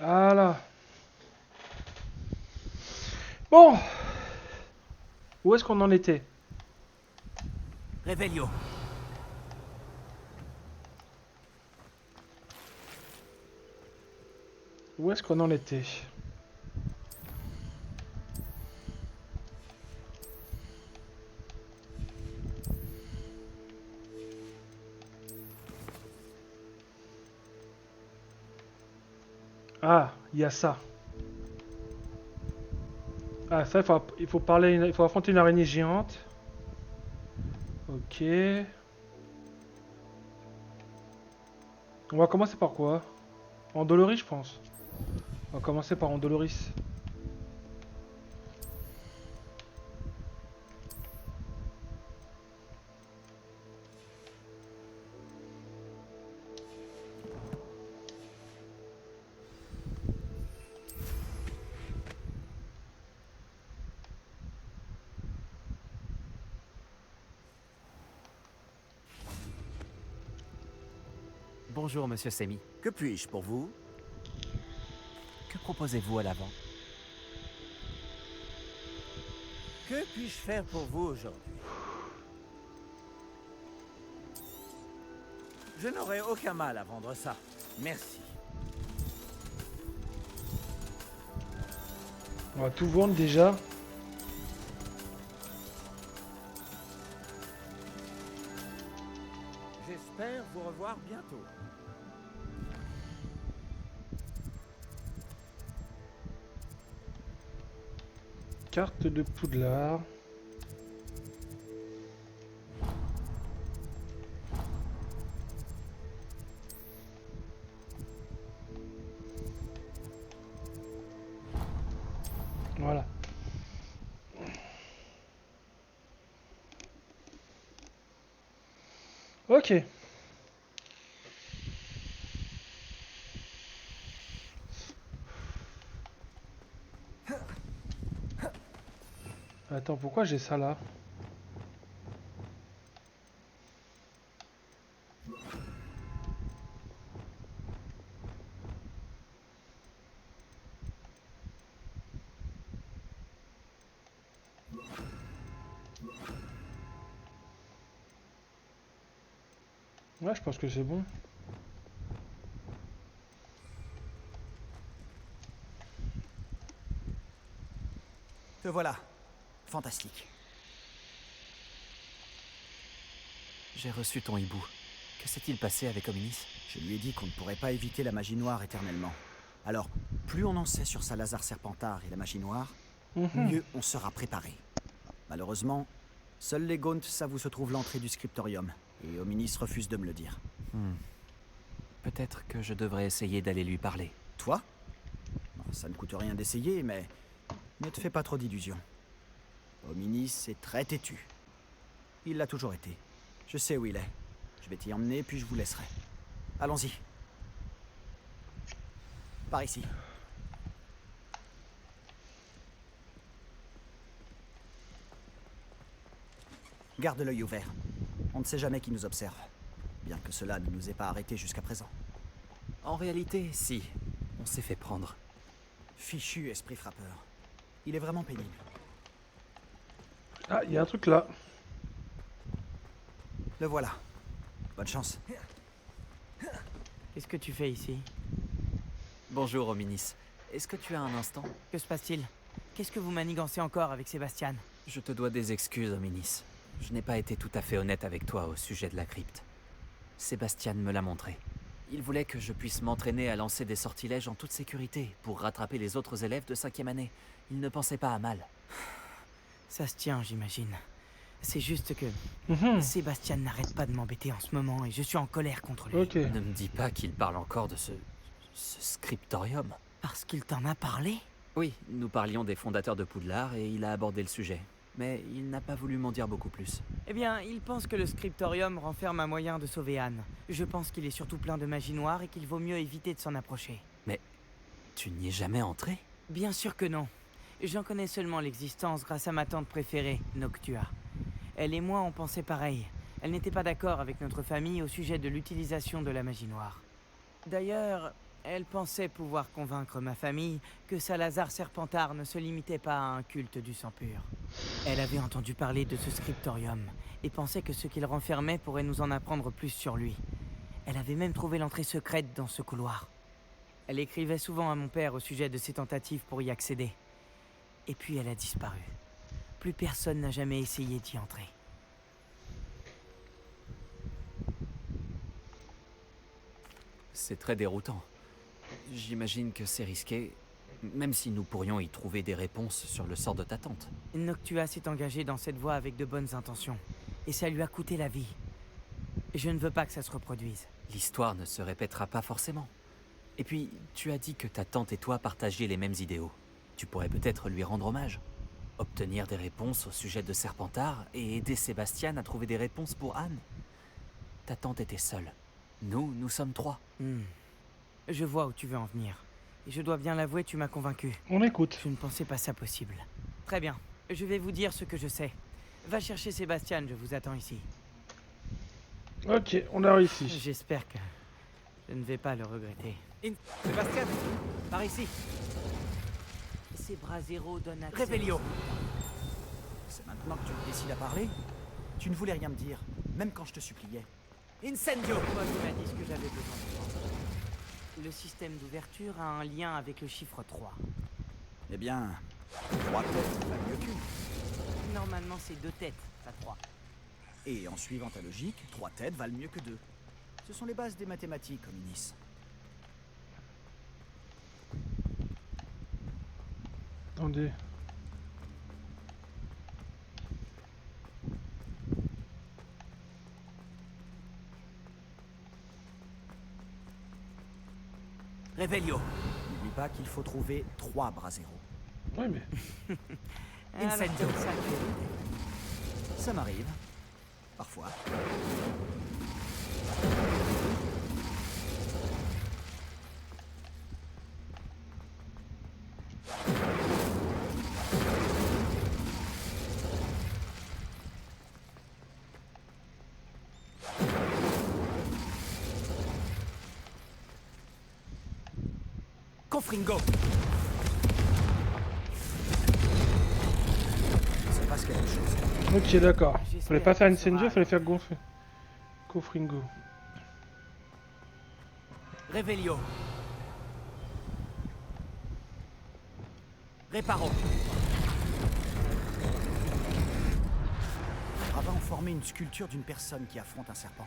Voilà. Bon, où est-ce qu'on en était? Réveillon. Où est-ce qu'on en était? Ah, il y a ça. Ah, ça, il faut parler, il faut affronter une araignée géante. Ok. On va commencer par quoi? Andoloris, je pense. On va commencer par Andoloris. Bonjour, monsieur Semi. Que puis-je pour vous? Que proposez-vous à l'avant? Que puis-je faire pour vous aujourd'hui? Je n'aurai aucun mal à vendre ça. Merci. On va tout vendre déjà. J'espère vous revoir bientôt. Carte de Poudlard. Voilà. Ok. Attends, pourquoi j'ai ça là? Ouais, je pense que c'est bon. Te voilà. Fantastique. J'ai reçu ton hibou. Que s'est-il passé avec Ominis? Je lui ai dit qu'on ne pourrait pas éviter la magie noire éternellement. Alors, plus on en sait sur Salazar Serpentard et la magie noire, mieux on sera préparé. Malheureusement, seuls les Gaunt savent où se trouve l'entrée du scriptorium, et Ominis refuse de me le dire. Peut-être que je devrais essayer d'aller lui parler. Toi? Ça ne coûte rien d'essayer, mais ne te fais pas trop d'illusions. Ominis est très têtu. Il l'a toujours été. Je sais où il est. Je vais t'y emmener, puis je vous laisserai. Allons-y. Par ici. Garde l'œil ouvert. On ne sait jamais qui nous observe. Bien que cela ne nous ait pas arrêtés jusqu'à présent. En réalité, si. On s'est fait prendre. Fichu esprit frappeur. Il est vraiment pénible. Ah, il y a un truc là. Le voilà. Bonne chance. Qu'est-ce que tu fais ici? Bonjour, Ominis. Est-ce que tu as un instant? Que se passe-t-il? Qu'est-ce que vous manigancez encore avec Sébastien? Je te dois des excuses, Ominis. Je n'ai pas été tout à fait honnête avec toi au sujet de la crypte. Sébastien me l'a montré. Il voulait que je puisse m'entraîner à lancer des sortilèges en toute sécurité pour rattraper les autres élèves de 5e année. Il ne pensait pas à mal. Ça se tient, j'imagine. C'est juste que Sébastien n'arrête pas de m'embêter en ce moment et je suis en colère contre lui. Ok. Ne me dis pas qu'il parle encore de ce scriptorium. Parce qu'il t'en a parlé? Oui, nous parlions des fondateurs de Poudlard et il a abordé le sujet. Mais il n'a pas voulu m'en dire beaucoup plus. Eh bien, il pense que le scriptorium renferme un moyen de sauver Anne. Je pense qu'il est surtout plein de magie noire et qu'il vaut mieux éviter de s'en approcher. Mais tu n'y es jamais entré? Bien sûr que non. J'en connais seulement l'existence grâce à ma tante préférée, Noctua. Elle et moi on pensait pareil. Elle n'était pas d'accord avec notre famille au sujet de l'utilisation de la magie noire. D'ailleurs, Elle pensait pouvoir convaincre ma famille que Salazar Serpentard ne se limitait pas à un culte du sang pur. Elle avait entendu parler de ce scriptorium et pensait que ce qu'il renfermait pourrait nous en apprendre plus sur lui. Elle avait même trouvé l'entrée secrète dans ce couloir. Elle écrivait souvent à mon père au sujet de ses tentatives pour y accéder. Et puis elle a disparu. Plus personne n'a jamais essayé d'y entrer. C'est très déroutant. J'imagine que c'est risqué, même si nous pourrions y trouver des réponses sur le sort de ta tante. Noctua s'est engagé dans cette voie avec de bonnes intentions, et ça lui a coûté la vie. Je ne veux pas que ça se reproduise. L'histoire ne se répétera pas forcément. Et puis, tu as dit que ta tante et toi partagiez les mêmes idéaux. Tu pourrais peut-être lui rendre hommage. Obtenir des réponses au sujet de Serpentard et aider Sébastien à trouver des réponses pour Anne. Ta tante était seule. Nous sommes 3. Je vois où tu veux en venir. Et je dois bien l'avouer, tu m'as convaincu. On écoute. Je ne pensais pas ça possible. Très bien, je vais vous dire ce que je sais. Va chercher Sébastien, je vous attends ici. Ok, on a réussi. J'espère que je ne vais pas le regretter. Sébastien, par ici. Ces bras zéro donnent accès. Réveillon. C'est maintenant que tu décides à parler? Tu ne voulais rien me dire, même quand je te suppliais. Incendio. Moi qui m'a dit ce que j'avais besoin d'entendre. Le système d'ouverture a un lien avec le chiffre 3. Eh bien, 3 têtes va mieux qu'une. Normalement, c'est 2 têtes, pas 3. Et en suivant ta logique, 3 têtes valent mieux que 2. Ce sont les bases des mathématiques, Hominis. Attendez. Réveillon. N'oublie pas qu'il faut trouver 3 bras zéro. Ouais, mais. Incendio. Ça m'arrive. Parfois. Confringo. Ça passe quelque chose. Ok, d'accord. Fallait pas faire J'espère Incendio, que fallait faire gonfler. Cofringo. Réveillon. Réparo. Les gravats ont formé une sculpture d'une personne qui affronte un serpent.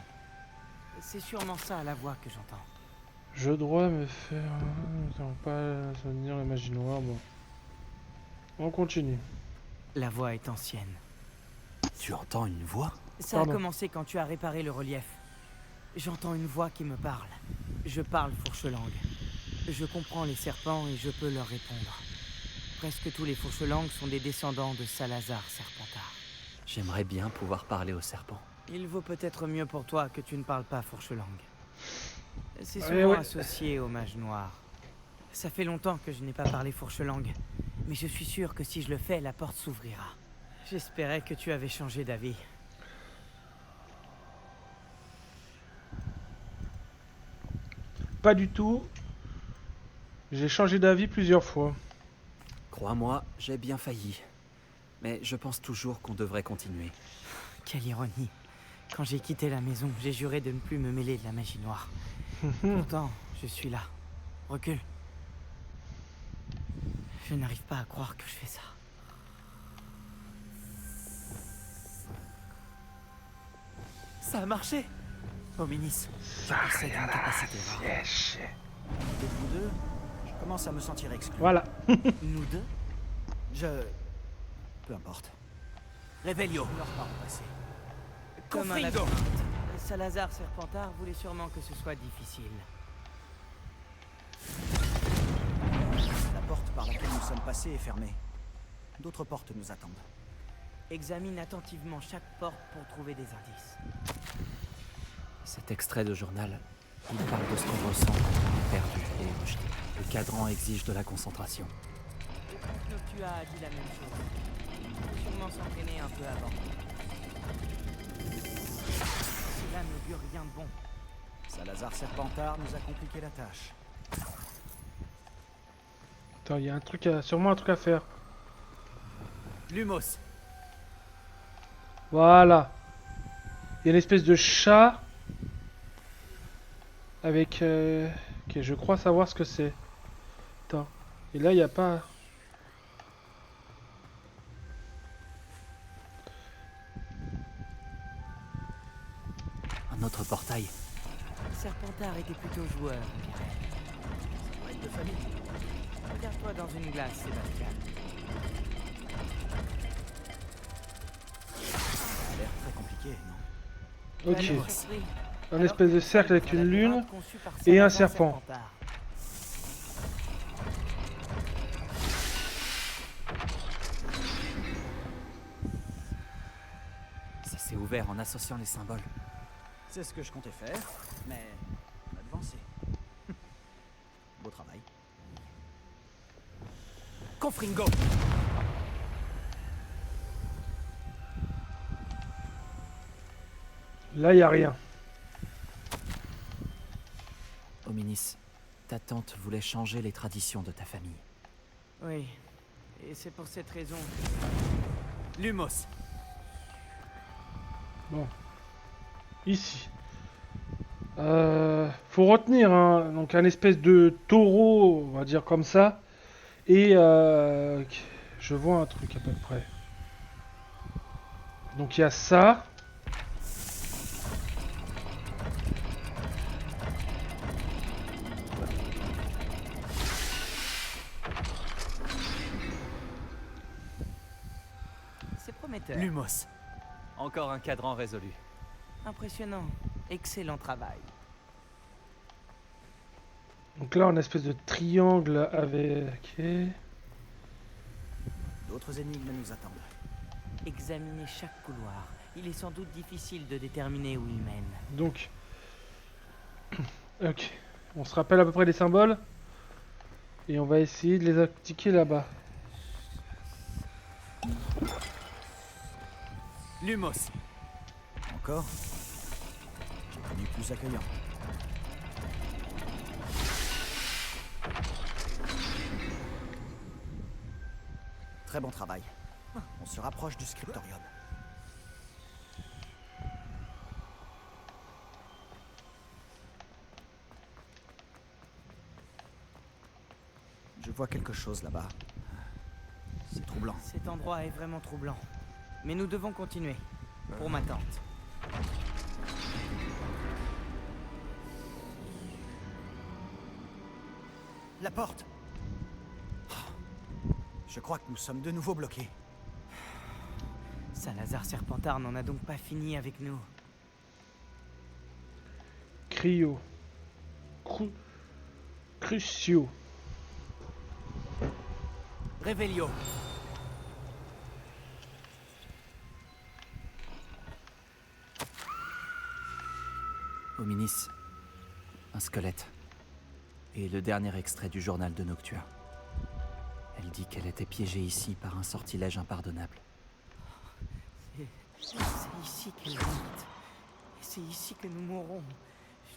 C'est sûrement ça la voix que j'entends. Je dois me faire. Nous n'allons pas souvenir la magie noire. Bon. On continue. La voix est ancienne. Tu entends une voix? Ça Pardon. a commencé quand tu as réparé le relief. J'entends une voix qui me parle. Je parle fourche-langue. Je comprends les serpents et je peux leur répondre. Presque tous les fourche-langues sont des descendants de Salazar Serpentard. J'aimerais bien pouvoir parler au serpent. Il vaut peut-être mieux pour toi que tu ne parles pas fourche-langue. C'est Ouais, souvent ouais. associé au mage noir. Ça fait longtemps que je n'ai pas parlé fourche-langue, mais je suis sûr que si je le fais, la porte s'ouvrira. J'espérais que tu avais changé d'avis. Pas du tout. J'ai changé d'avis plusieurs fois. Crois-moi, j'ai bien failli. Mais je pense toujours qu'on devrait continuer. Quelle ironie. Quand j'ai quitté la maison, j'ai juré de ne plus me mêler de la magie noire. Pourtant, je suis là. Recule. Je n'arrive pas à croire que je fais ça. Ça a marché. Hominis, Ça c'est une capacité rare. De vous deux, je commence à me sentir exclu. Voilà. Nous deux. Peu importe. Réveillon. Leur part au passé. Comme un labyrinthe. Salazar Serpentard voulait sûrement que ce soit difficile. La porte par laquelle nous sommes passés est fermée. D'autres portes nous attendent. Examine attentivement chaque porte pour trouver des indices. Cet extrait de journal, il parle de ce qu'on ressent quand on est perdu et rejeté. Le cadran exige de la concentration. Tu as dit la même chose. Il faut sûrement s'entraîner un peu avant. Cela n'augure rien de bon. Salazar Serpentard nous a compliqué la tâche. Attends, il y a un truc sûrement un truc à faire. Lumos. Voilà. Il y a une espèce de chat. Avec... Ok, je crois savoir ce que c'est. Attends. Et là, il n'y a pas... Un autre portail. Serpentard était plutôt joueur. Ça doit être de famille. Regarde-toi dans une glace, Sébastien. Ça a l'air très compliqué, non? Ok. Tu vas être surpris. Un Alors espèce que de c'est cercle avec un une labyrinthe lune conçu par et un Salazar serpent. Serpentard. Ça s'est ouvert en associant les symboles. C'est ce que je comptais faire, mais on a devancé. Beau travail. Confringo. Là, il n'y a rien. Hominis, ta tante voulait changer les traditions de ta famille. Oui, et c'est pour cette raison. Lumos. Bon. Ici. Faut retenir, hein, donc un espèce de taureau, on va dire comme ça. Et je vois un truc à peu près. Donc il y a ça. C'est prometteur. Lumos. Encore un cadran résolu. Impressionnant. Excellent travail. Donc là, on a une espèce de triangle avec... Ok. D'autres énigmes nous attendent. Examinez chaque couloir. Il est sans doute difficile de déterminer où il mène. Donc... Ok. On se rappelle à peu près les symboles. Et on va essayer de les appliquer là-bas. Lumos. Encore? J'ai connu plus accueillant. Très bon travail. On se rapproche du scriptorium. Je vois quelque chose là-bas. C'est troublant. Cet endroit est vraiment troublant. Mais nous devons continuer. Pour ma tante. La porte! Je crois que nous sommes de nouveau bloqués. Salazar Serpentard n'en a donc pas fini avec nous. Cryo. Crucio. Revelio. Hominis. Un squelette. Et le dernier extrait du journal de Noctua. Elle dit qu'elle était piégée ici par un sortilège impardonnable. C'est ici qu'elle habite. Et c'est ici que nous mourrons.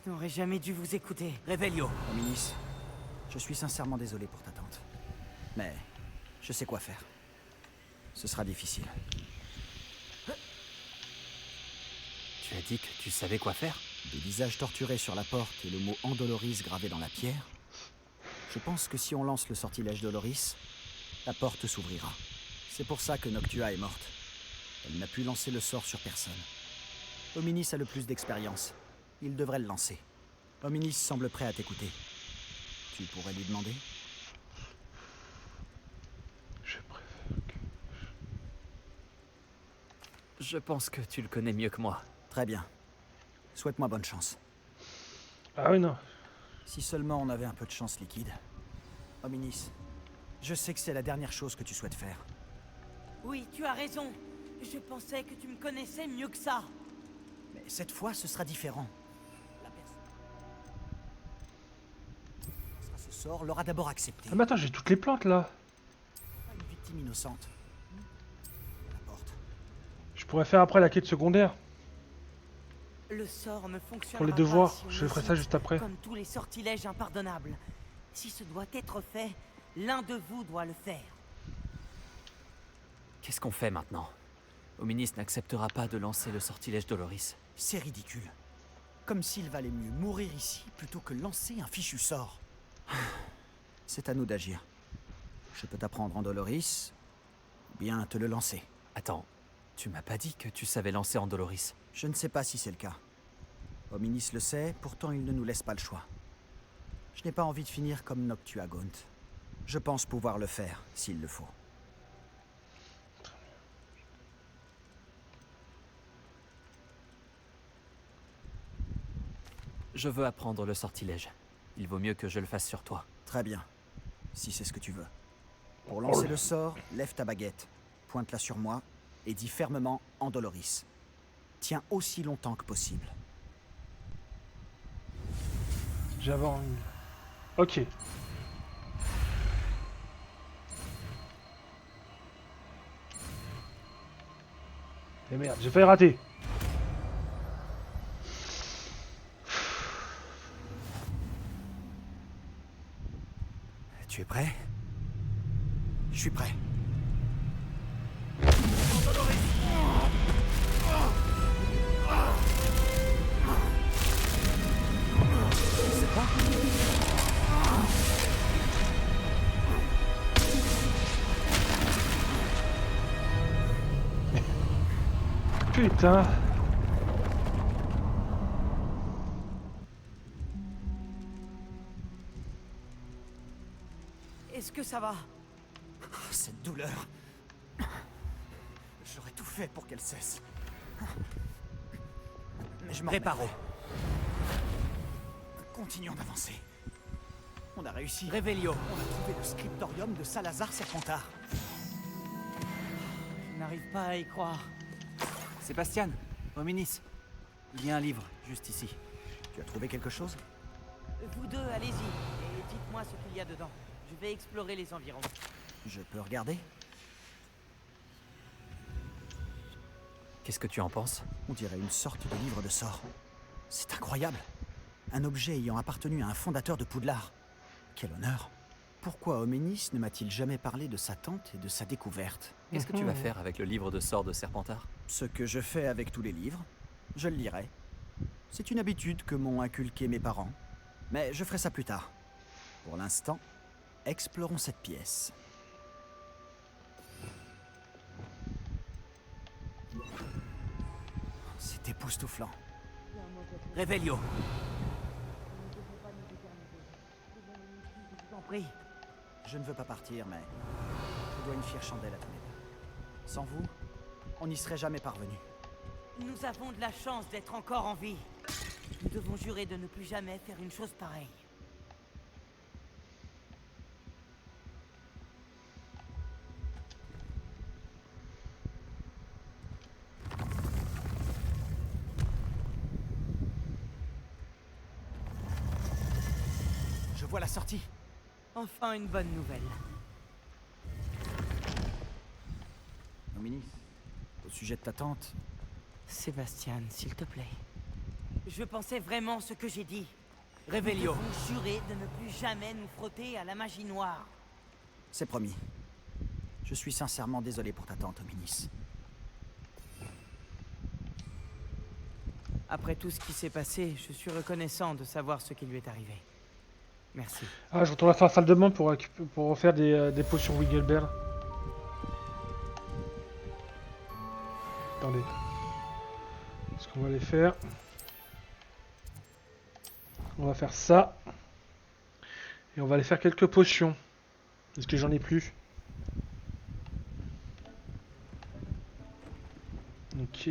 Je n'aurais jamais dû vous écouter. Revelio. Hominis, je suis sincèrement désolé pour ta tante. Mais je sais quoi faire. Ce sera difficile. Tu as dit que tu savais quoi faire? Des visages torturés sur la porte et le mot Andoloris gravé dans la pierre. Je pense que si on lance le sortilège Doloris, la porte s'ouvrira. C'est pour ça que Noctua est morte. Elle n'a pu lancer le sort sur personne. Hominis a le plus d'expérience. Il devrait le lancer. Hominis semble prêt à t'écouter. Tu pourrais lui demander? Je préfère que... Je pense que tu le connais mieux que moi. Très bien. Souhaite-moi bonne chance. Ah oui, non. Si seulement on avait un peu de chance liquide. Hominis, je sais que c'est la dernière chose que tu souhaites faire. Oui, tu as raison. Je pensais que tu me connaissais mieux que ça. Mais cette fois, ce sera différent. La personne qui lancera ce sort l'aura d'abord accepté. Ah mais attends, j'ai toutes les plantes là. Pas une victime innocente. La porte. Je pourrais faire après la quête secondaire. Le sort ne fonctionnera Pour les pas devoirs, si on je ferai hésite, ça juste après. Comme tous les sortilèges impardonnables. Si ce doit être fait, L'un de vous doit le faire. Qu'est-ce qu'on fait maintenant? Ominis n'acceptera pas de lancer le sortilège Doloris. C'est ridicule. Comme s'il valait mieux mourir ici plutôt que lancer un fichu sort. C'est à nous d'agir. Je peux t'apprendre en Doloris, ou bien te le lancer. Attends, tu m'as pas dit que tu savais lancer en Doloris? Je ne sais pas si c'est le cas. Ominis le sait, pourtant il ne nous laisse pas le choix. Je n'ai pas envie de finir comme Noctuagaunt. Je pense pouvoir le faire, s'il le faut. Je veux apprendre le sortilège. Il vaut mieux que je le fasse sur toi. Très bien, si c'est ce que tu veux. Pour lancer le sort, lève ta baguette, pointe-la sur moi et dis fermement en Doloris. Tiens aussi longtemps que possible. J'avais envie. Ok. Et merde, j'ai failli rater. Tu es prêt? Je suis prêt. C'est pas? Putain. Est-ce que ça va? Cette douleur. J'aurais tout fait pour qu'elle cesse. Mais je m'en remets. Préparons. Continuons d'avancer. On a réussi. Révélio. On a trouvé le scriptorium de Salazar Serpentard. Je n'arrive pas à y croire. Sébastien, Ominis, il y a un livre, juste ici. Tu as trouvé quelque chose? Vous deux, allez-y. Et dites-moi ce qu'il y a dedans. Je vais explorer les environs. Je peux regarder? Qu'est-ce que tu en penses? On dirait une sorte de livre de sorts. C'est incroyable. Un objet ayant appartenu à un fondateur de Poudlard. Quel honneur. Pourquoi Ominis ne m'a-t-il jamais parlé de sa tante et de sa découverte? Qu'est-ce que tu vas faire avec le livre de sorts de Serpentard? Ce que je fais avec tous les livres, je le lirai. C'est une habitude que m'ont inculqué mes parents. Mais je ferai ça plus tard. Pour l'instant, explorons cette pièce. C'est époustouflant. Révélio. Je vous en prie. Je ne veux pas partir, mais je dois une fière chandelle à tous les deux. Sans vous, on n'y serait jamais parvenu. Nous avons de la chance d'être encore en vie. Nous devons jurer de ne plus jamais faire une chose pareille. Je vois la sortie. Enfin une bonne nouvelle. Ominis, au sujet de ta tante, Sébastien, s'il te plaît. Je pensais vraiment ce que j'ai dit. Révélio. Nous devons jurer de ne plus jamais nous frotter à la magie noire. c'est promis. Je suis sincèrement désolé pour ta tante, Ominis. Après tout ce qui s'est passé, je suis reconnaissant de savoir ce qui lui est arrivé. Merci. Ah, je retourne à la salle de bain pour refaire des potions Wigglebert. Attendez. Ce qu'on va les faire. On va faire ça. Et on va aller faire quelques potions. Est-ce que j'en ai plus? Ok.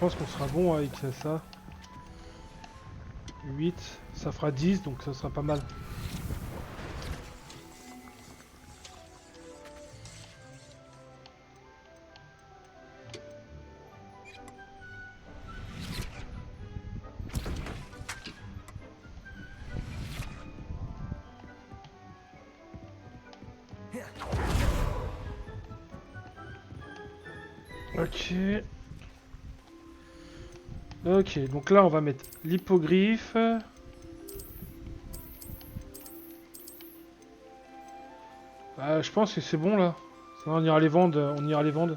pense qu'on sera bon avec ça. 8, ça fera 10, donc ça sera pas mal. Ok. Ok, donc là on va mettre l'hippogriffe. Je pense que c'est bon là. Ça, on ira les vendre, on ira les vendre.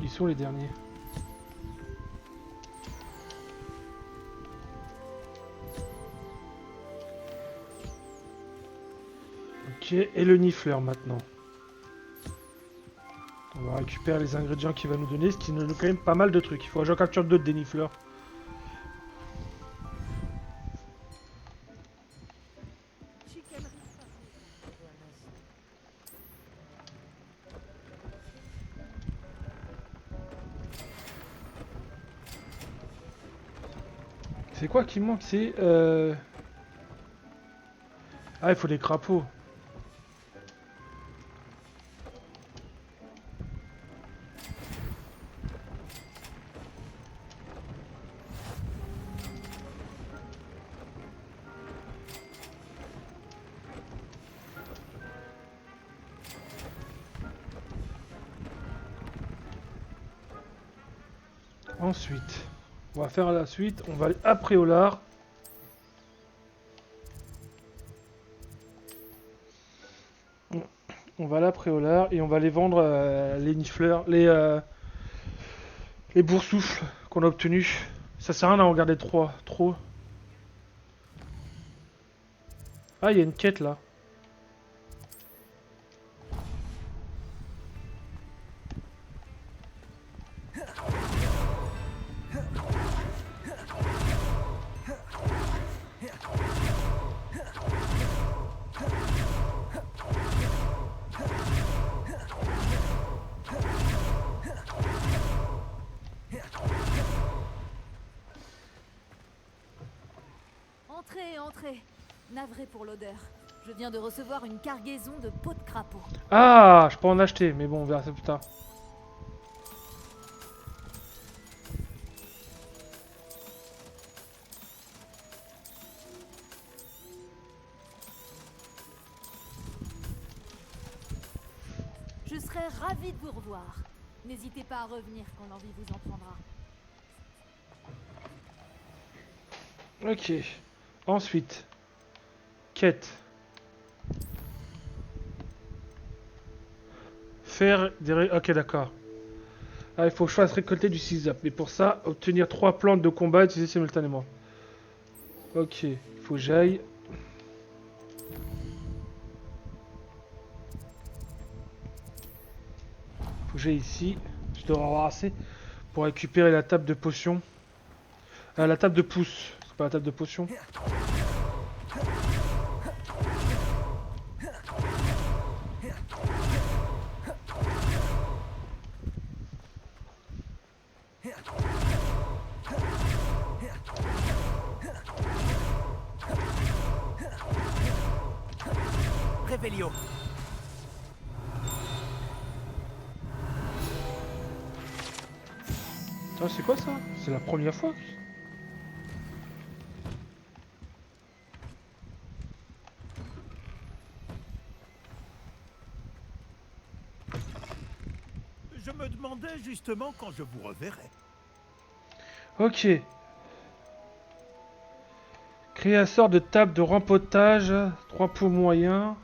Ils sont les derniers. Ok, et le nifleur maintenant. On va récupérer les ingrédients qu'il va nous donner, ce qui nous donne quand même pas mal de trucs. Il faut que j'en capture d'autres des nifleurs. C'est quoi qui manque? C'est Ah, il faut des crapauds. Ensuite, on va faire la suite. On va aller à Préolard. On va aller à Préolard et on va aller vendre les nifleurs, les boursoufles qu'on a obtenus. Ça sert à rien d'en regarder trop. Ah, il y a une quête là. Entrez. Navré pour l'odeur. Je viens de recevoir une cargaison de peaux de crapaud. Ah, je peux en acheter, mais bon, on verra ça plus tard. Je serais ravi de vous revoir. N'hésitez pas à revenir quand l'envie vous en prendra. Ok. Ensuite, quête. Faire des... Ok, d'accord. Ah, il faut que je fasse récolter du sisap. Mais pour ça, obtenir 3 plantes de combat utilisées simultanément. Ok, il faut que j'aille. Faut que j'aille ici. Je devrais avoir assez pour récupérer la table de potions. La table de pouce. C'est pas la table de potions. Révélio. Ah, c'est quoi ça? C'est la première fois? Je me demandais justement quand je vous reverrai. Ok. Créer un sort de table de rempotage. 3 pots moyens.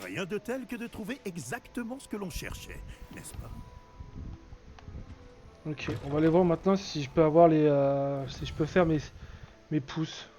Rien de tel que de trouver exactement ce que l'on cherchait, n'est-ce pas? Ok, on va aller voir maintenant si je peux avoir les... si je peux faire mes pouces.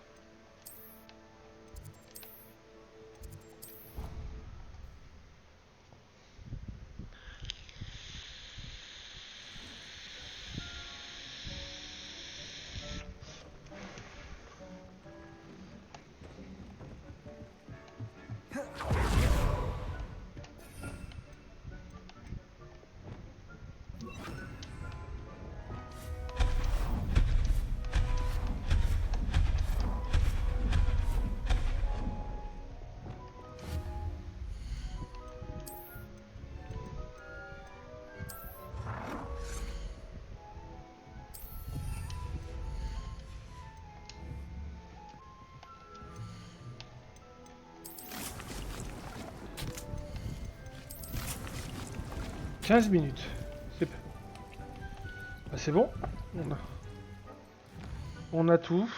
« 15 minutes. C'est bah, c'est bon. On a tout.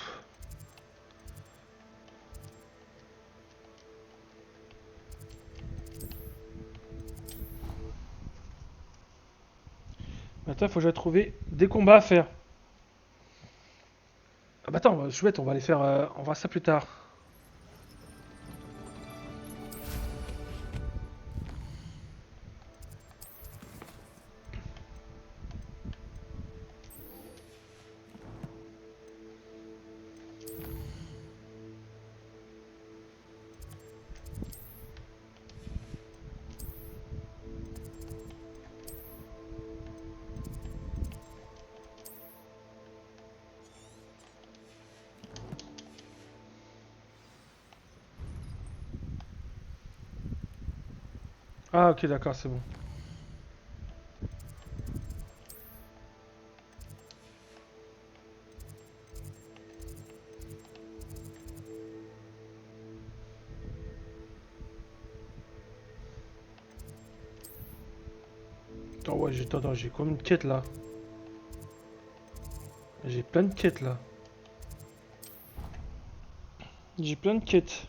Maintenant, il faut que j'aille trouver des combats à faire. Ah bah attends, chouette, on va les faire... on va voir ça plus tard. Ah ok, d'accord, c'est bon. Attends, ouais, j'ai combien de quêtes là? J'ai plein de quêtes là. J'ai plein de quêtes.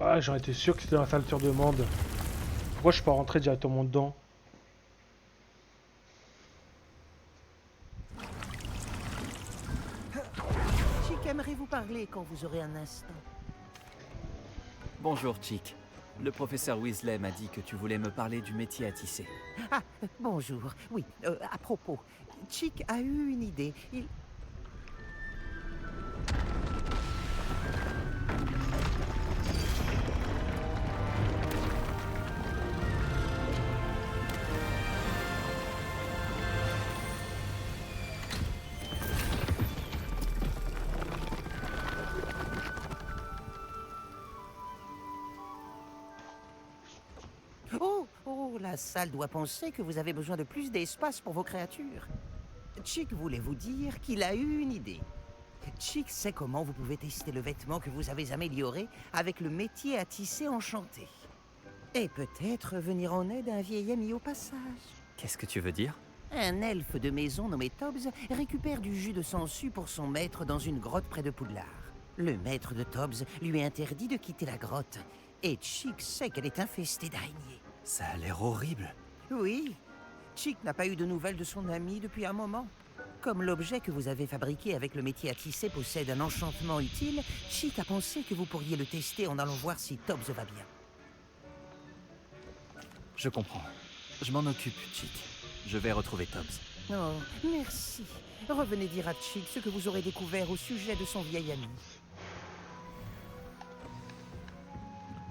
Ah, j'en étais sûr que c'était dans la salle de demande. Pourquoi je suis pas rentré directement dedans? Chick aimerait vous parler quand vous aurez un instant. Bonjour, Chick. Le professeur Weasley m'a dit que tu voulais me parler du métier à tisser. Ah, bonjour. Oui, à propos, Chick a eu une idée. Il... Oh, la salle doit penser que vous avez besoin de plus d'espace pour vos créatures. Chick voulait vous dire qu'il a eu une idée. Chick sait comment vous pouvez tester le vêtement que vous avez amélioré avec le métier à tisser enchanté. Et peut-être venir en aide à un vieil ami au passage. Qu'est-ce que tu veux dire? Un elfe de maison nommé Tobbs récupère du jus de sangsue pour son maître dans une grotte près de Poudlard. Le maître de Tobbs lui interdit de quitter la grotte. Et Chick sait qu'elle est infestée d'araignées. Ça a l'air horrible. Oui, Chick n'a pas eu de nouvelles de son ami depuis un moment. Comme l'objet que vous avez fabriqué avec le métier à tisser possède un enchantement utile, Chick a pensé que vous pourriez le tester en allant voir si Tobbs va bien. Je comprends. Je m'en occupe, Chick. Je vais retrouver Tobbs. Oh, merci. Revenez dire à Chick ce que vous aurez découvert au sujet de son vieil ami.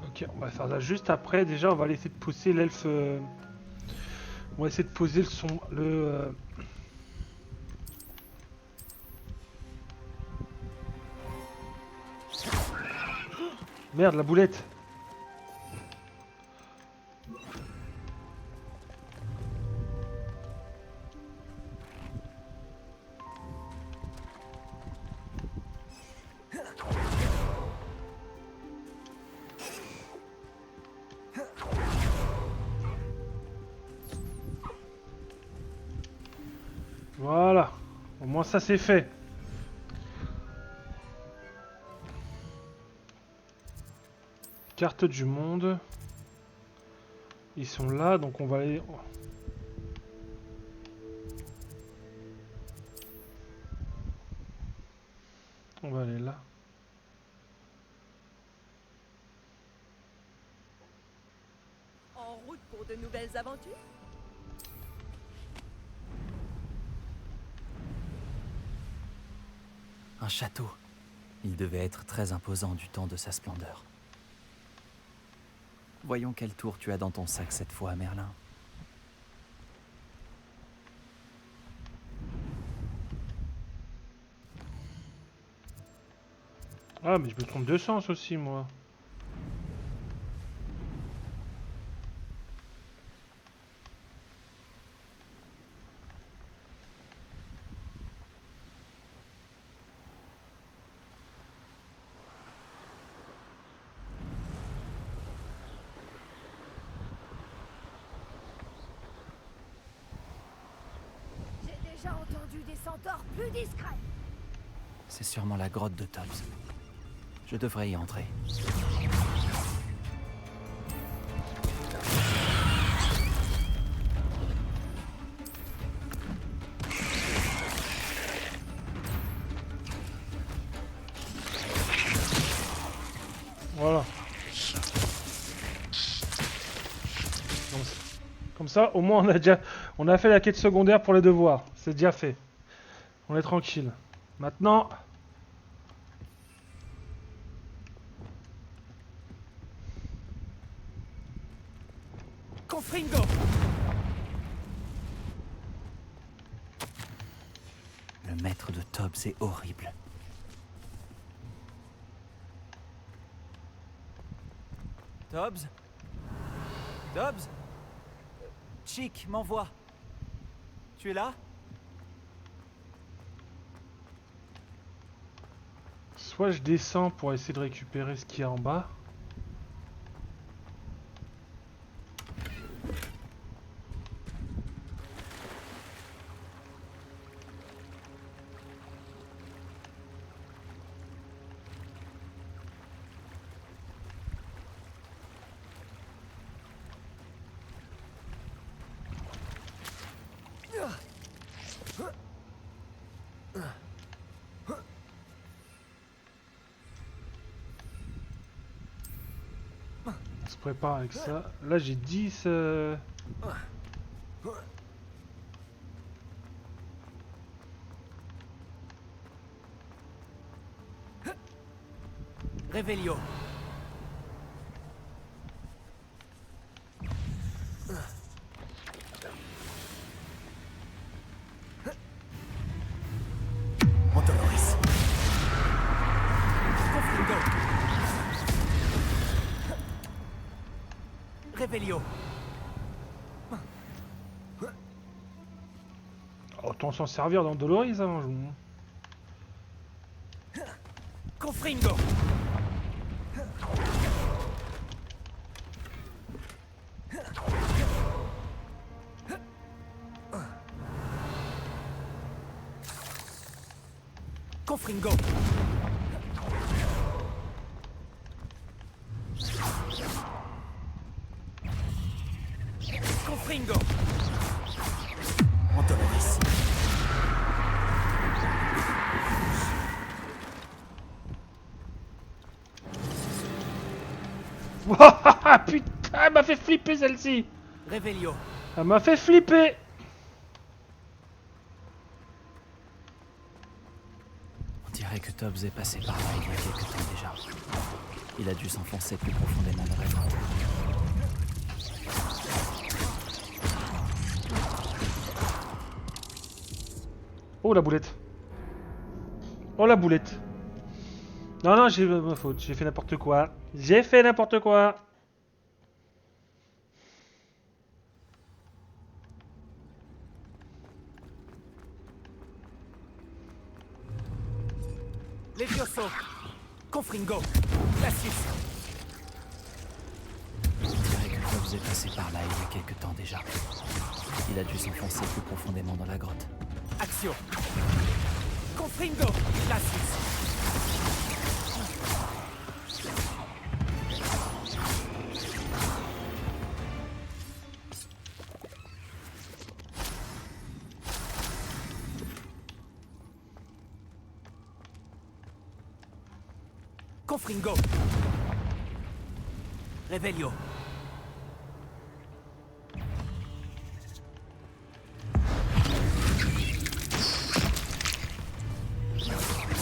Ok, on va faire ça juste après. Déjà, on va laisser de pousser l'elfe. On va essayer de poser le son. Merde, la boulette. Voilà. Au moins ça c'est fait. Carte du monde. Ils sont là, donc on va aller... On va aller là. En route pour de nouvelles aventures? Un château. Il devait être très imposant du temps de sa splendeur. Voyons quelle tour tu as dans ton sac cette fois, Merlin. Ah, mais je me trompe de sens aussi, moi. J'ai déjà entendu des centaures plus discrets. C'est sûrement la grotte de Tobbs. Je devrais y entrer. Voilà. Comme ça, au moins on a fait la quête secondaire pour les devoirs. C'est déjà fait. On est tranquille. Maintenant... Confringo! Le maître de Tobbs est horrible. Tobbs? Tobbs? Chick m'envoie. Tu es là? Soit je descends pour essayer de récupérer ce qu'il y a en bas. On se prépare avec ça. Là j'ai 10... Revelio. Montoloris. Confringo. Revelio. Autant s'en servir dans Doloris avant. Confringo. Confringo. Confringo. Montoloris. Putain, elle m'a fait flipper celle-ci. Revelio. Elle m'a fait flipper. On dirait que Tobbs est passé par là il y a quelque temps déjà. Il a dû s'enfoncer plus profondément dans la grotte. Oh la boulette. Oh la boulette. Non, non, j'ai ma faute. J'ai fait n'importe quoi. J'ai fait n'importe quoi. Levioso. Confringo. Glacius. On dirait que Tobbs est passé par là il y a quelque temps déjà. Il a dû s'enfoncer plus profondément dans la grotte. Action. Confringo. Glacius. Confringo. Revelio.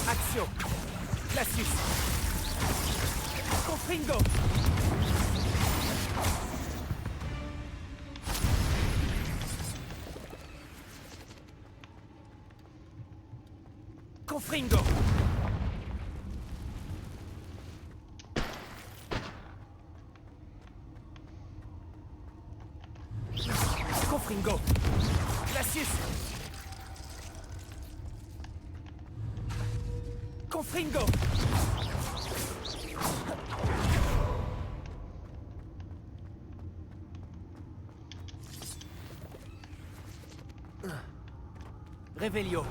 Action. Glacius. Confringo. Confringo. Confringo. Glacius. Confringo. Revelio.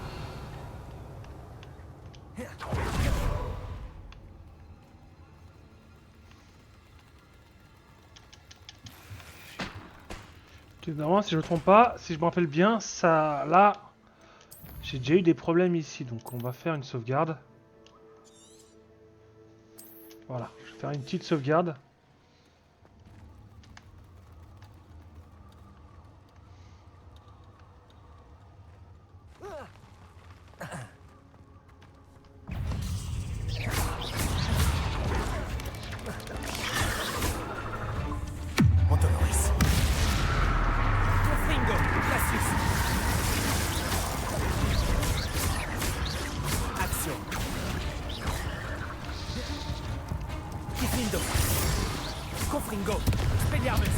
Normalement, si je me trompe pas, si je me rappelle bien, ça, là, j'ai déjà eu des problèmes ici, donc on va faire une sauvegarde. Voilà, je vais faire une petite sauvegarde. Confringo. Expelliarmus.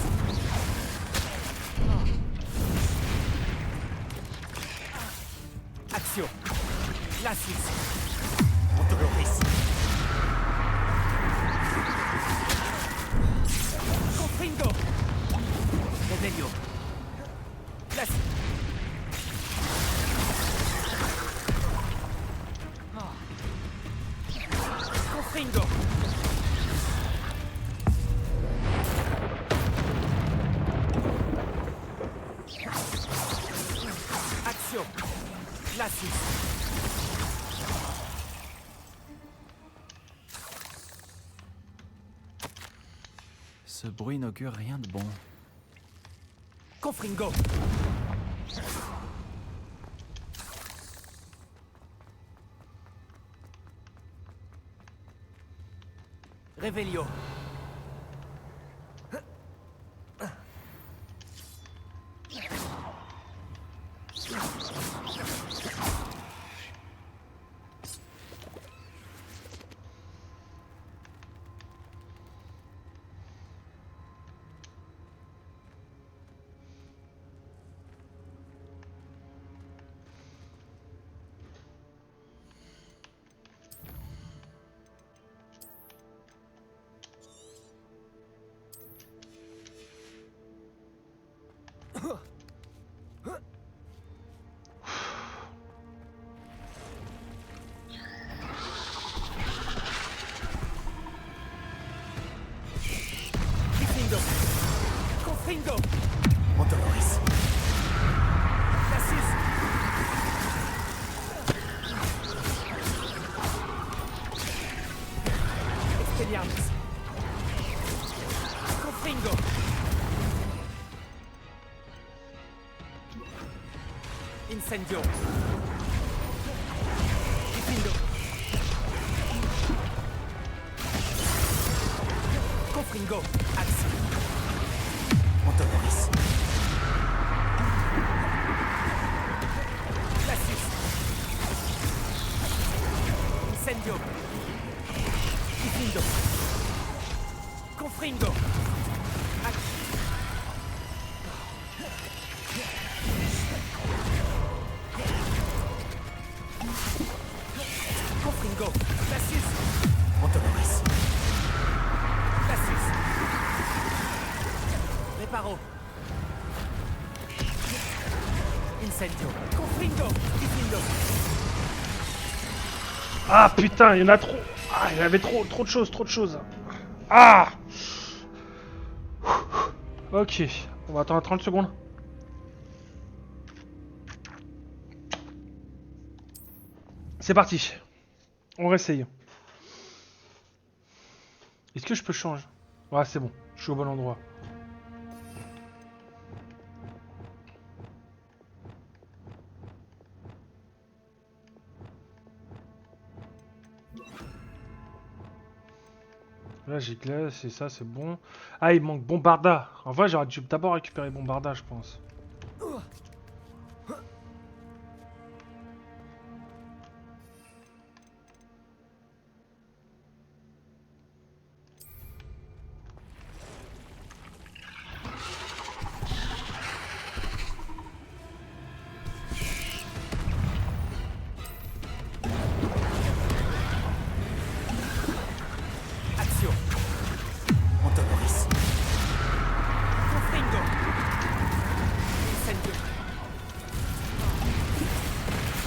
Action. Glacius. Montoloris. Confringo. Revelio. Glacius. Confringo. Action. Glacius. Ce bruit n'augure rien de bon. Confringo. Revelio. Confringo. Montoloris. Glacius. Expelliarmus. Confringo. Incendio. Difindo. Confringo. Action. Montoloris. Glacius. Incendio. Difindo. Confringo. Confringo. Glacius. Montoloris. Glacius. Reparo. Incendio. Confringo. Ah putain, il y en a trop. Ah, il y avait trop de choses. Ah. Ok, on va attendre 30 secondes. C'est parti. On réessaye. Est-ce que je peux changer? Ouais, c'est bon, je suis au bon endroit. Là j'ai glace et ça c'est bon. Ah il manque Bombarda. En vrai j'aurais dû d'abord récupérer Bombarda je pense. Action. Montonoris. Confringo. Incendio.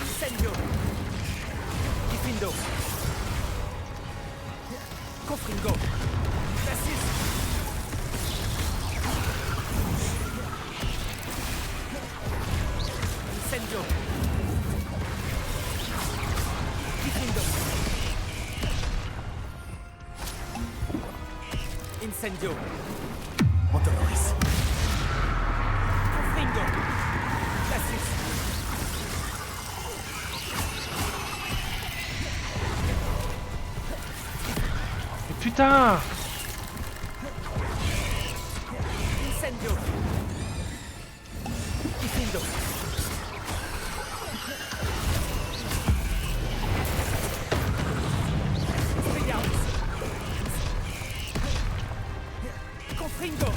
Incendio. Diffindo. Confringo. Glacis. Incendio. Diffindo. Incendio. Montonoris. Confringo. Glacis. Mais putain. Incendio. Diffindo. Expelliarmus. Confringo.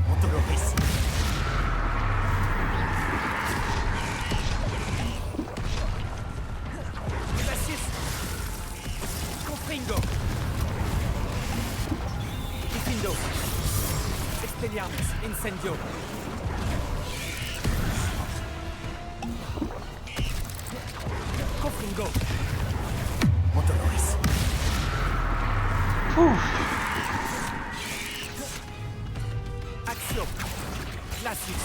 Montonoris. Glacis. Confringo. Diffindo. Expelliarmus. Incendio. Confringo. Montonoris. Action. Glacis.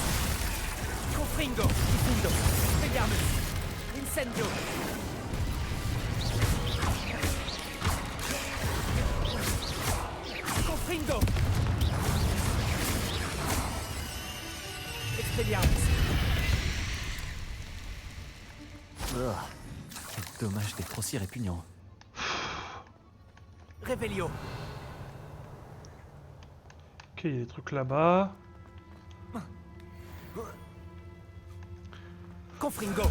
Confringo. Diffindo. Expelliarmus. Incendio. Confringo. Expelliarmus. Quel dommage d'être aussi répugnant. Revelio. Ok, il y a des trucs là-bas. Confringo.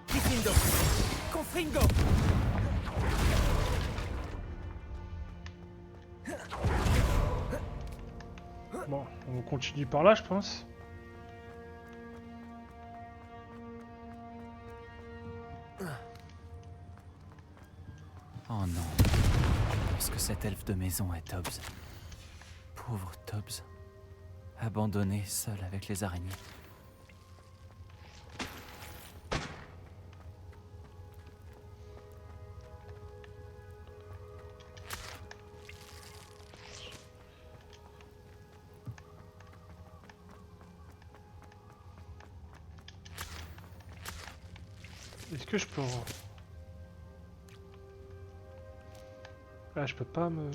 Diffindo. Confringo. Bon, on continue par là je pense. Oh non. Parce que cet elfe de maison est Tobbs. Pauvre Tobbs. Abandonné, seul avec les araignées. Est-ce que je peux... Ah, je peux pas me...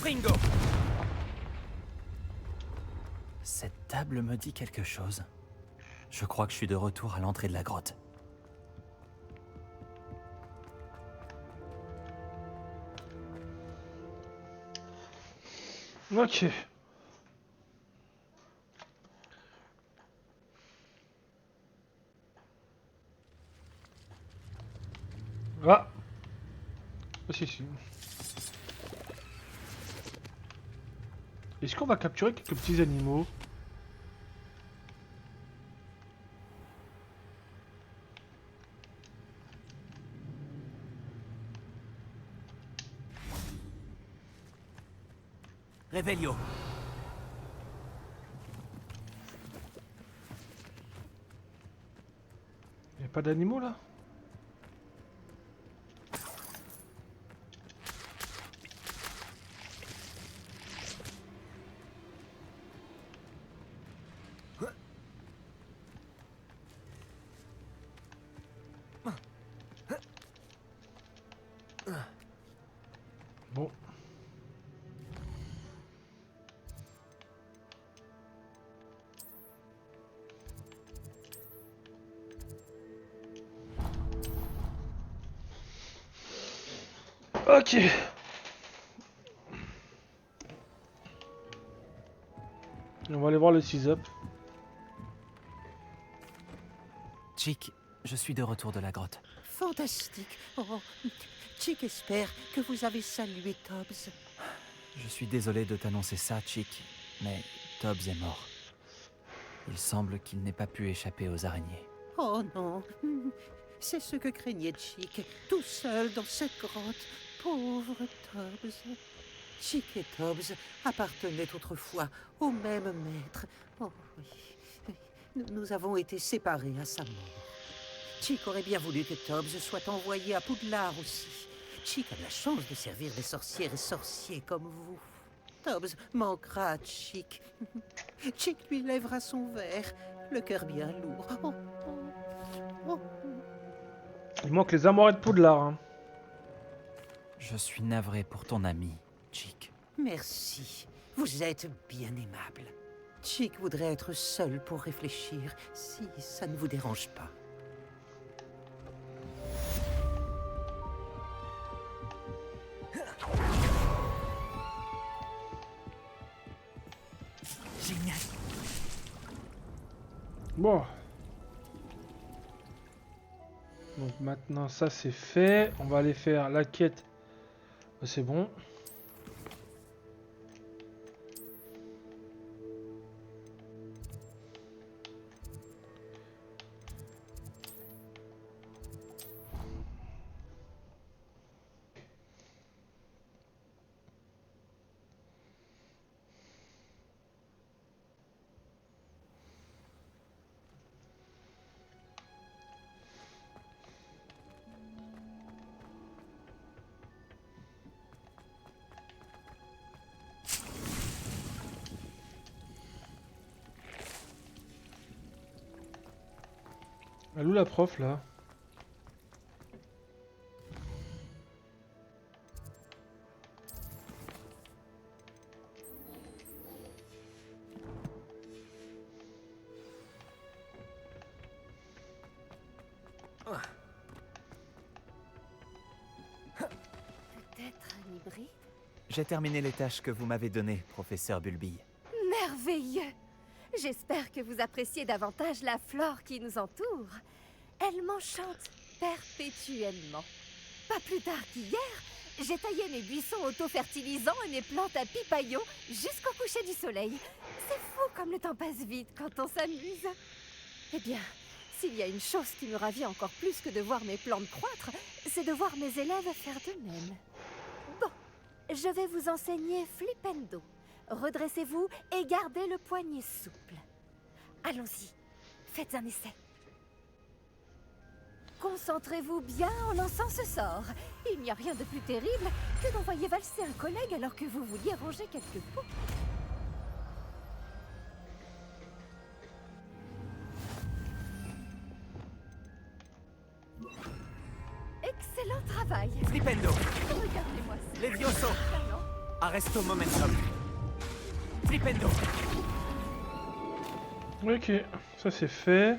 Bingo! Cette table me dit quelque chose. Je crois que je suis de retour à l'entrée de la grotte. Ok. Ah. Ah, si. Est-ce qu'on va capturer quelques petits animaux? Revelio. Y a pas d'animaux là? Bon. Ok. On va aller voir le 6-up. Chick, je suis de retour de la grotte. Fantastique. Oh, Chick espère que vous avez salué Tobbs. Je suis désolé de t'annoncer ça, Chick, mais Tobbs est mort. Il semble qu'il n'ait pas pu échapper aux araignées. Oh non, c'est ce que craignait Chick, tout seul dans cette grotte. Pauvre Tobbs. Chick et Tobbs appartenaient autrefois au même maître. Oh oui, nous avons été séparés à sa mort. Chick aurait bien voulu que Tobbs soit envoyé à Poudlard aussi. Chick a de la chance de servir des sorcières et sorciers comme vous. Tobbs manquera à Chick. Chick lui lèvera son verre, le cœur bien lourd. Oh, oh, oh. Il manque les amoureux de Poudlard. Hein. Je suis navré pour ton ami, Chick. Merci, vous êtes bien aimable. Chick voudrait être seul pour réfléchir, si ça ne vous dérange pas. Génial. Bon. Donc maintenant ça c'est fait. On va aller faire la quête. C'est bon. Elle est où la prof là? Peut-être un hybride? J'ai terminé les tâches que vous m'avez données, professeur Bulbille. Merveilleux! J'espère que vous appréciez davantage la flore qui nous entoure. Elle m'enchante perpétuellement. Pas plus tard qu'hier, j'ai taillé mes buissons auto-fertilisants et mes plantes à pipaillons jusqu'au coucher du soleil. C'est fou comme le temps passe vite quand on s'amuse. Eh bien, s'il y a une chose qui me ravit encore plus que de voir mes plantes croître, c'est de voir mes élèves faire de même. Bon, je vais vous enseigner Flipendo. Redressez-vous et gardez le poignet souple. Allons-y, faites un essai. Concentrez-vous bien en lançant ce sort. Il n'y a rien de plus terrible que d'envoyer valser un collègue alors que vous vouliez ranger quelques pots. Excellent travail. Flipendo. Regardez-moi ça. Levioso. Talent. Arresto momentum. Flipendo. Ok, ça c'est fait.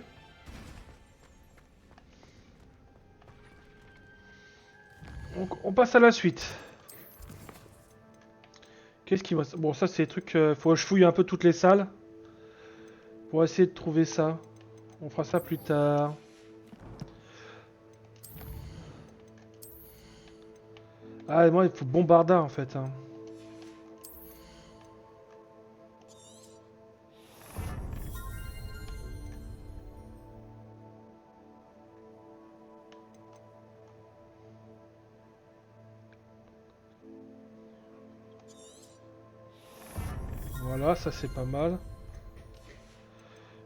Donc on passe à la suite. Qu'est-ce qui va... Bon, ça c'est des trucs... faut que je fouille un peu toutes les salles. Pour essayer de trouver ça. On fera ça plus tard. Ah, moi il faut bombardard en fait. Hein. Voilà, ça c'est pas mal.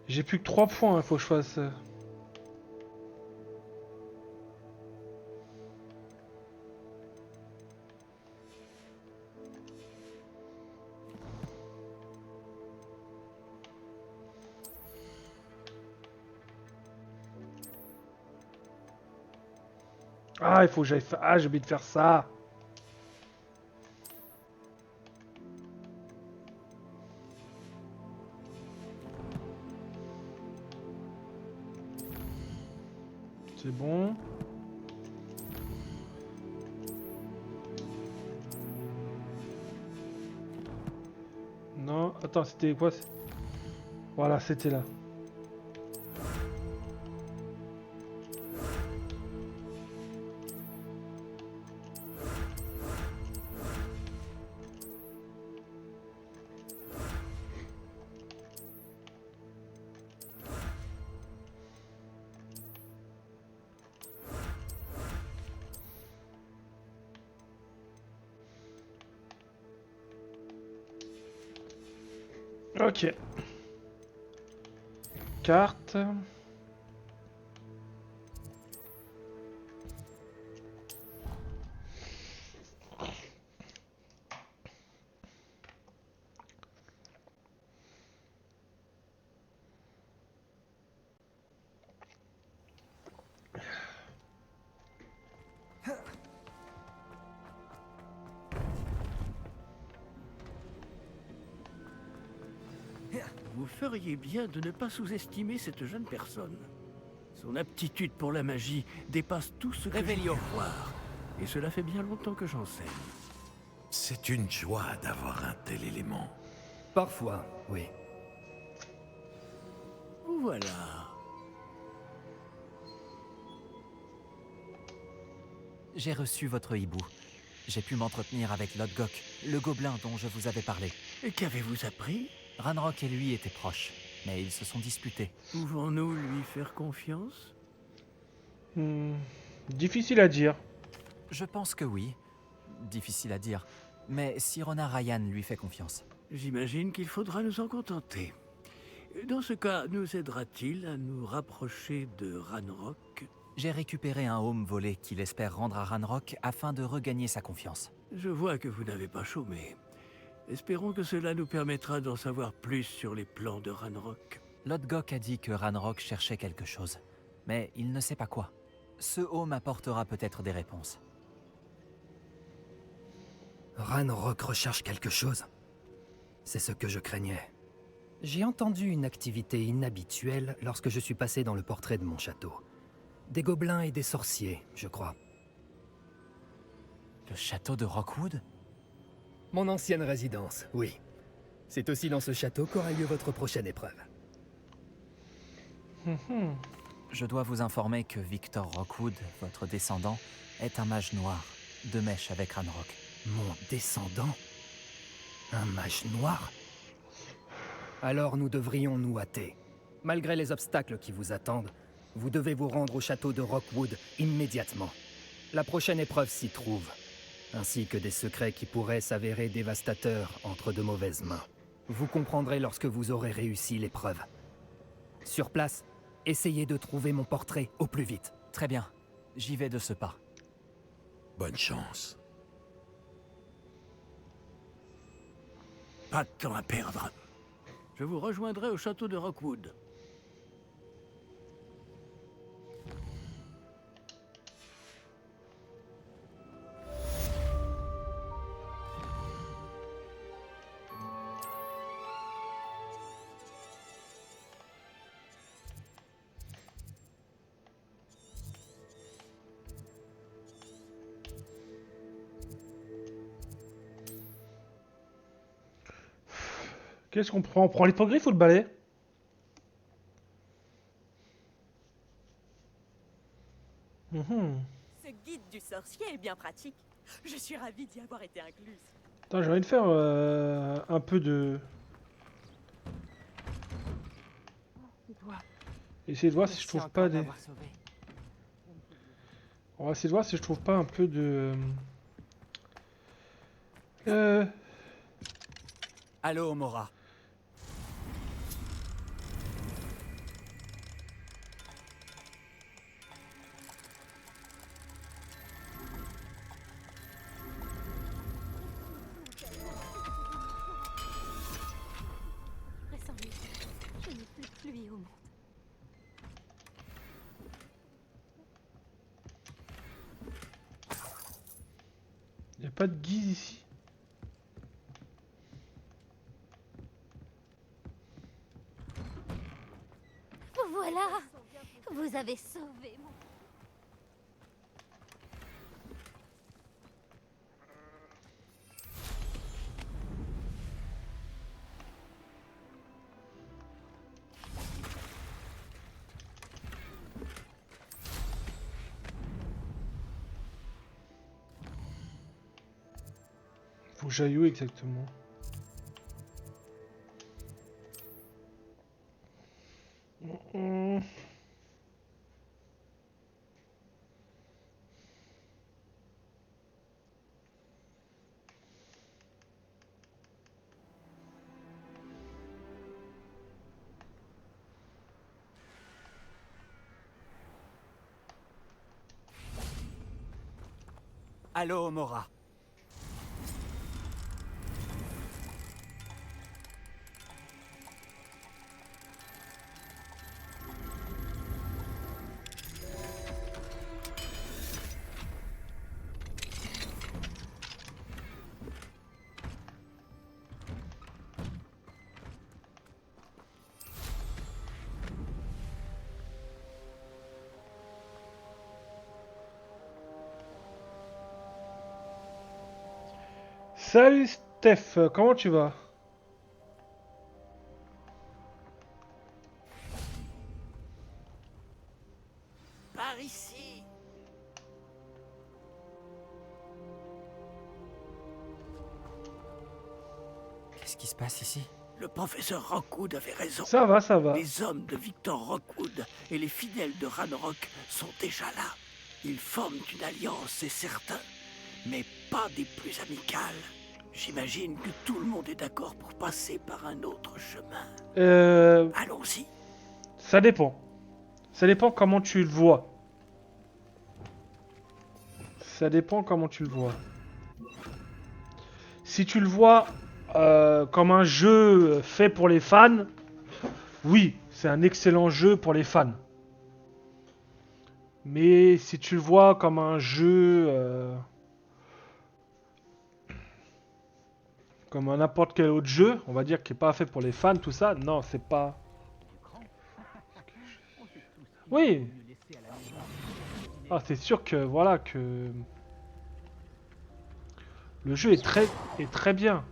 J'ai plus que 3 points, il faut que je fasse. Ah, il faut que j'aille faire... Ah, j'ai oublié de faire ça. C'est bon. Non, attends, c'était quoi? Voilà, c'était là. Ok. Carte. Vous feriez bien de ne pas sous-estimer cette jeune personne. Son aptitude pour la magie dépasse tout ce que je Réveillon. peux voir. Et cela fait bien longtemps que j'enseigne. C'est une joie d'avoir un tel élément. Parfois, oui. Voilà. J'ai reçu votre hibou. J'ai pu m'entretenir avec Lodgok, le gobelin dont je vous avais parlé. Et qu'avez-vous appris? Ranrock et lui étaient proches, mais ils se sont disputés. Pouvons-nous lui faire confiance? Difficile à dire. Je pense que oui. Difficile à dire. Mais Sirona Ryan lui fait confiance. J'imagine qu'il faudra nous en contenter. Dans ce cas, nous aidera-t-il à nous rapprocher de Ranrock? J'ai récupéré un home volé qu'il espère rendre à Ranrock afin de regagner sa confiance. Je vois que vous n'avez pas chômé. Espérons que cela nous permettra d'en savoir plus sur les plans de Ranrock. Lodgok a dit que Ranrock cherchait quelque chose, mais il ne sait pas quoi. Ce home apportera peut-être des réponses. Ranrock recherche quelque chose. C'est ce que je craignais. J'ai entendu une activité inhabituelle lorsque je suis passé dans le portrait de mon château. Des gobelins et des sorciers, je crois. Le château de Rockwood? Mon ancienne résidence, oui. C'est aussi dans ce château qu'aura lieu votre prochaine épreuve. Je dois vous informer que Victor Rockwood, votre descendant, est un mage noir, de mèche avec Ranrock. Mon descendant? Un mage noir? Alors nous devrions nous hâter. Malgré les obstacles qui vous attendent, vous devez vous rendre au château de Rockwood immédiatement. La prochaine épreuve s'y trouve, ainsi que des secrets qui pourraient s'avérer dévastateurs entre de mauvaises mains. Vous comprendrez lorsque vous aurez réussi l'épreuve. Sur place, essayez de trouver mon portrait au plus vite. Très bien, j'y vais de ce pas. Bonne chance. Pas de temps à perdre. Je vous rejoindrai au château de Rockwood. Qu'est-ce qu'on prend? On prend l'hippogriffe ou le balai? Ce guide du sorcier est bien pratique. Je suis ravie d'y avoir été incluse. Attends, j'ai envie de faire un peu de... Essayer de voir si je trouve pas des... On va essayer de voir si je trouve pas un peu de... Allô, Mora. Je n'ai plus de pluie au monde. Il n'y a pas de guise ici. Voilà, vous avez sauvé mon... Faut que j'aille où exactement? Allô, Mora. Salut Steph, comment tu vas? Par ici. Qu'est-ce qui se passe ici? Le professeur Rockwood avait raison. Ça va, ça va. Les hommes de Victor Rockwood et les fidèles de Ranrock sont déjà là. Ils forment une alliance, c'est certain, mais pas des plus amicales. J'imagine que tout le monde est d'accord pour passer par un autre chemin. Allons-y. Ça dépend. Ça dépend comment tu le vois. Ça dépend comment tu le vois. Si tu le vois comme un jeu fait pour les fans, oui, c'est un excellent jeu pour les fans. Mais si tu le vois comme un jeu... comme un n'importe quel autre jeu, on va dire, qui est pas fait pour les fans, tout ça, non, c'est pas... Oui. Ah, c'est sûr que, voilà, que... Le jeu est très bien.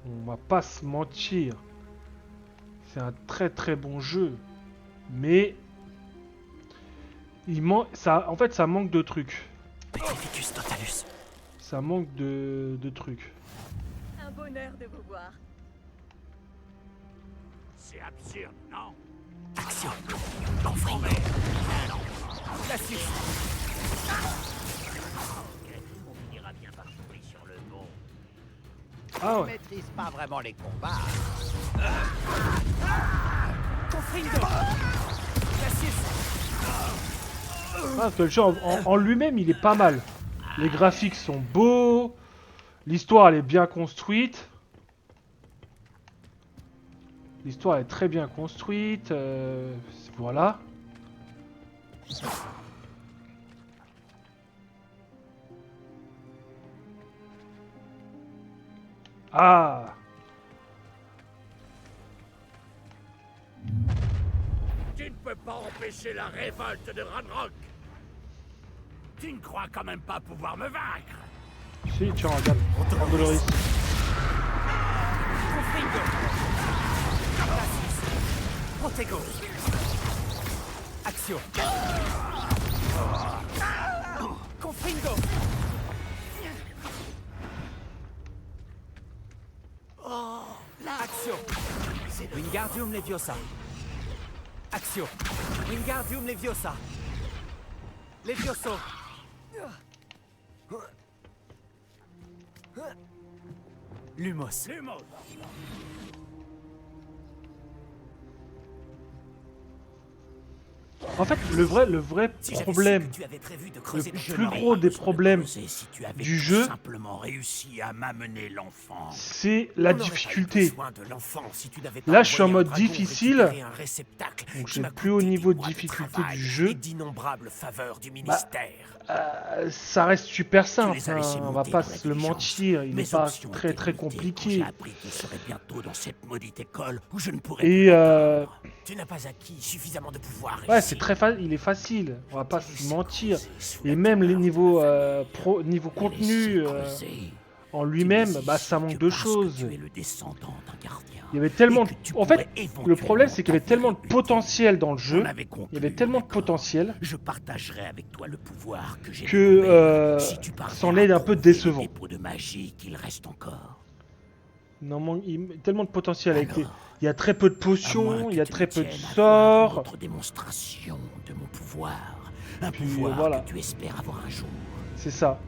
On va pas se mentir. C'est un très bon jeu. Mais... en fait, ça manque de trucs. Petrificus totalus. Ça manque de trucs. Un bonheur de vous voir. C'est absurde, non? Action. Confringo. Cassius. On finira bien par tomber sur le bon. Ah Je ouais. maîtrise pas vraiment les combats. Confringo. Cassius. Ah, parce que le jeu en lui-même, il est pas mal. Les graphiques sont beaux. L'histoire, elle est bien construite. L'histoire est très bien construite. Voilà. Ah! Tu ne peux pas empêcher la révolte de Ranrock. Tu ne crois quand même pas pouvoir me vaincre. Si, tiens, regarde. Prends Doloris. Confringo. Stratego. Action. Confringo. Action. Wingardium Leviosa. Action. Wingardium Leviosa. Levioso. Lumos. En fait, le vrai problème, le plus gros des problèmes du jeu, simplement réussi à m'amener l'enfant. c'est la difficulté. De l'enfant si tu n'avais pas Là, je suis en envoyé un mode dragon difficile, récupérer un réceptacle donc qui j'ai m'a le plus haut coûté niveau des de mois difficulté travail du jeu. et d'innombrables faveurs du ministère. Ça reste super simple, les as laissés hein, on va monter pas dans se le l'intelligence. mentir, il Mes n'est pas options très étaient très limitées quand compliqué. j'ai appris qu'il serait bientôt dans cette maudite école où je ne pourrais Et plus m'éteindre. Tu n'as pas acquis suffisamment de pouvoir ouais, ici. c'est très facile, il est facile, on va pas se mentir. Et même les niveaux niveau contenu en lui-même, bah ça manque de choses. Tu es le descendant d'un gardien. Il y avait tellement de... En fait, le éventuellement problème c'est qu'il y avait tellement de potentiel dans le jeu, On avait conclu il y avait tellement de un accord. potentiel Je partagerai avec toi le pouvoir que j'ai que découvert, si tu parviens c'en à est un peu trouver décevant. les dépôts de magie qu'il reste encore. Non, tellement de potentiel avec Alors, il y a très peu de À moins potions, que il y a tu très ne peu de tiennes à voir une sorts. autre démonstration de mon pouvoir. Un Puis, pouvoir voilà. que tu espères avoir un jour. C'est ça,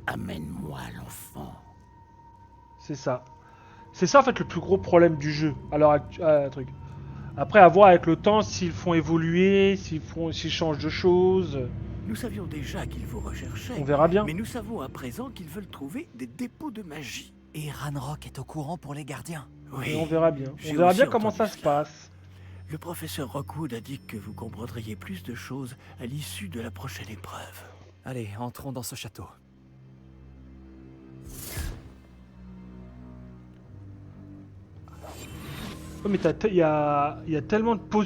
Amène-moi l'enfant. c'est ça. C'est ça en fait le plus gros problème du jeu. Alors, truc. Après, à voir avec le temps s'ils font évoluer, s'ils changent de choses. Nous savions déjà qu'ils vous recherchaient. On verra bien. Mais nous savons à présent qu'ils veulent trouver des dépôts de magie. Et Ranrock est au courant pour les gardiens. Oui. Et on verra bien. j'ai On verra aussi bien comment entendu ça se cela. passe. Le professeur Rockwood a dit que vous comprendriez plus de choses à l'issue de la prochaine épreuve. Allez, entrons dans ce château. Oh, mais il y a tellement de